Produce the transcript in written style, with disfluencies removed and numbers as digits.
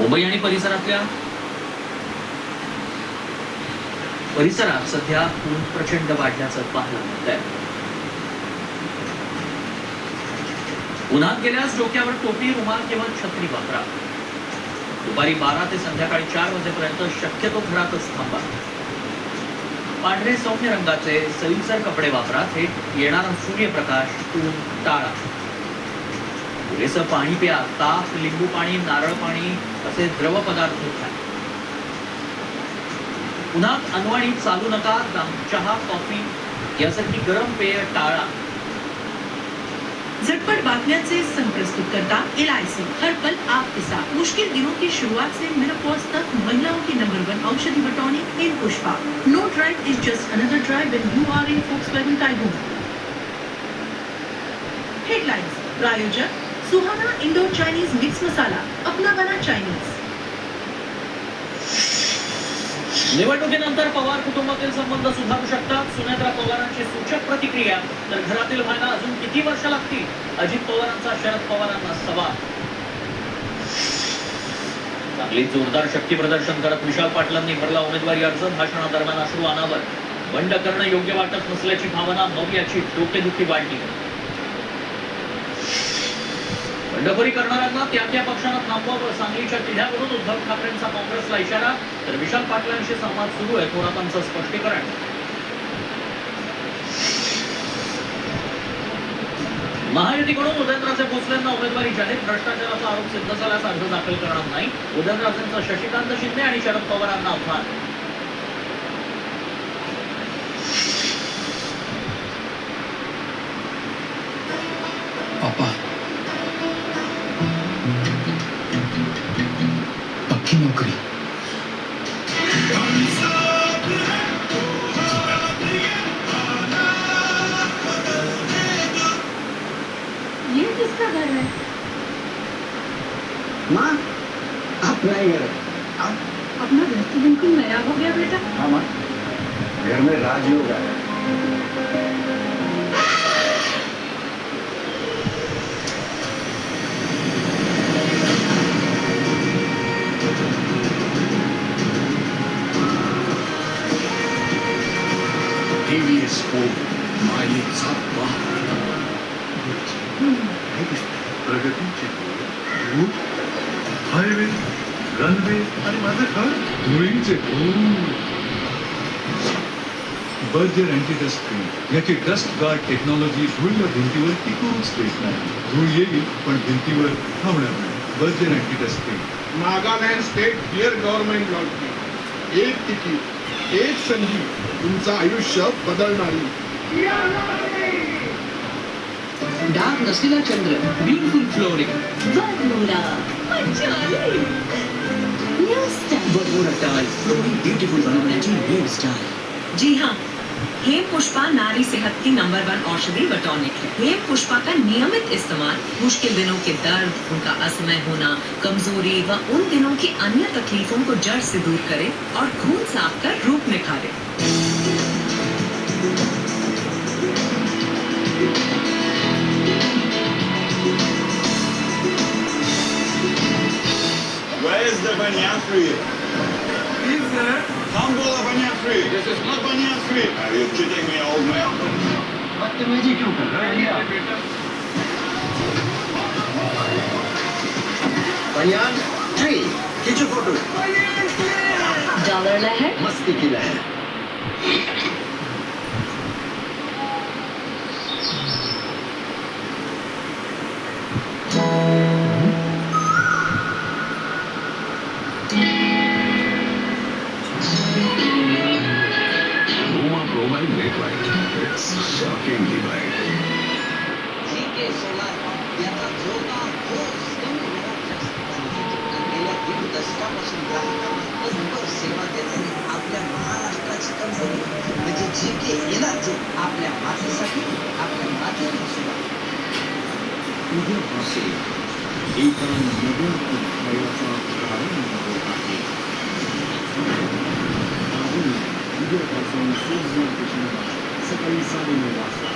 मुंबई आणि परिसरात सध्या ऊन प्रचंड वाढल्याचं पाहायला मिळतंय. उन्हात गेल्यास डोक्यावर टोपी, रुमाल किंवा छत्री वापरा. दुपारी 12 ते संध्याकाळी 4 वाजेपर्यंत शक्यतो घरातच थांबा. पांढरे सौम्य रंगाचे सैलसर कपडे वापरा. थेट येणारा सूर्यप्रकाश ऊन टाळा. पुरेसं पाणी प्या. ताक, लिंबू पाणी, नारळ पाणी असे द्रव पदार्थ घ्या. उन्हात अनवाणी चालू नका. चहा, कॉफी यासारखी गरम पेय टाळा. झटपट बातम्यांचे संप्रस्तुत करता LIC, हर पल आपके साथ. मुश्किल दिनों की शुरुआत से मेनोपॉज तक महिलाओं की नंबर 1 औषधि बटौनी इन Pushpa. No drive is just another drive when you are in Volkswagen Tiguan. Headlines. प्रायोजक Suhana Indo Chinese mix masala, अपना बना चाइनीज. निवडणुकीनंतर पवार कुटुंबातील संबंध सुधारू शकतात. सुनेत्रा पवारांची सूचक प्रतिक्रिया. तर घरातील व्हायला अजून किती वर्ष लागतील? अजित पवारांचा शरद पवारांना सवाल. चांगली जोरदार शक्ती प्रदर्शन करत विशाल पाटलांनी भरला उमेदवारी अर्ज. भाषणादरम्यान अश्रू अनावर. बंड करणं योग्य वाटत नसल्याची भावना. मग याची डोकेदुखी वाढली. बंडखोरी करणाऱ्यांना त्या पक्षानं थांबवावं. सांगलीच्या तिढ्यावरून उद्धव ठाकरेंचा काँग्रेसला इशारा. तर विशाल पाटलांशी संवाद सुरू आहे. थोरातांचं स्पष्टीकरण. महायुतीकडून उदयनराजे भोसलेंना उमेदवारी जाहीर. भ्रष्टाचाराचा आरोप सिद्ध झाल्यास अर्ज दाखल करणार नाही. उदयनराजेंचं शशिकांत शिंदे आणि शरद पवारांना आव्हान. पक्की नौकरी. ये किसका घर है? माँ, अपना ही घर है. अपना घर तो बिल्कुल नया हो गया बेटा. हाँ माँ, घर में राजयोग आया. TVS माइलेज 7 प्रगतीचे रूट, हायवे, रनवे आणि माझं घर धुळीचे. बर्जर अँटी डस्ट क्रीम याची डस्ट गार्ड टेक्नॉलॉजी धुळीला भिंतीवर टिकूनच देत नाही. धूळ येईल पण भिंतीवर थांबणार नाही. Berger anti dust cream. Nagaland state bear government lottery. एक तिकीट, एक संधी, तुमचं आयुष्य बदलणारी. डार्क नसलेला चंद्र, beautiful flooring, Bermuda tiles, flooring beautiful बनवण्याची न्यू स्टाइल. जी हाँ, हेम पुष्पा नारी सेहत की नंबर 1 औषधि बटौनिक है. हेम पुष्पा का नियमित इस्तेमाल मुश्किल दिनों के दर्द, उनका असमय होना, कमजोरी व उन दिनों की अन्य तकलीफों को जड़ से दूर करे और खून साफ कर रूप निखारे. Where is the banyan tree? Is there? Hambola banyan tree. This is not banyan tree. Are you kidding me, old man? बदतमीजी क्यों कर रहे हैं? Banyan tree. खींचो फोटो. डॉलर लहर. मस्ती की लहर. Roma Provide Late Light. It's shockingly bright. याचा जोरदार ठोस कमी वेळात जास्त पाण्याची गेल्या 1.5 दशकापासून ग्राहकांना तत्पर सेवा देणारी आपल्या महाराष्ट्राची कंपनी म्हणजे GK एनर्जी आपल्या मातीसाठी, आपल्या मातीला सुद्धा. उद्यापासून एका नवीन अध्यायाचा प्रारंभ होत आहे. उद्यापासून सूर्य सकाळी 9:30 वाजता.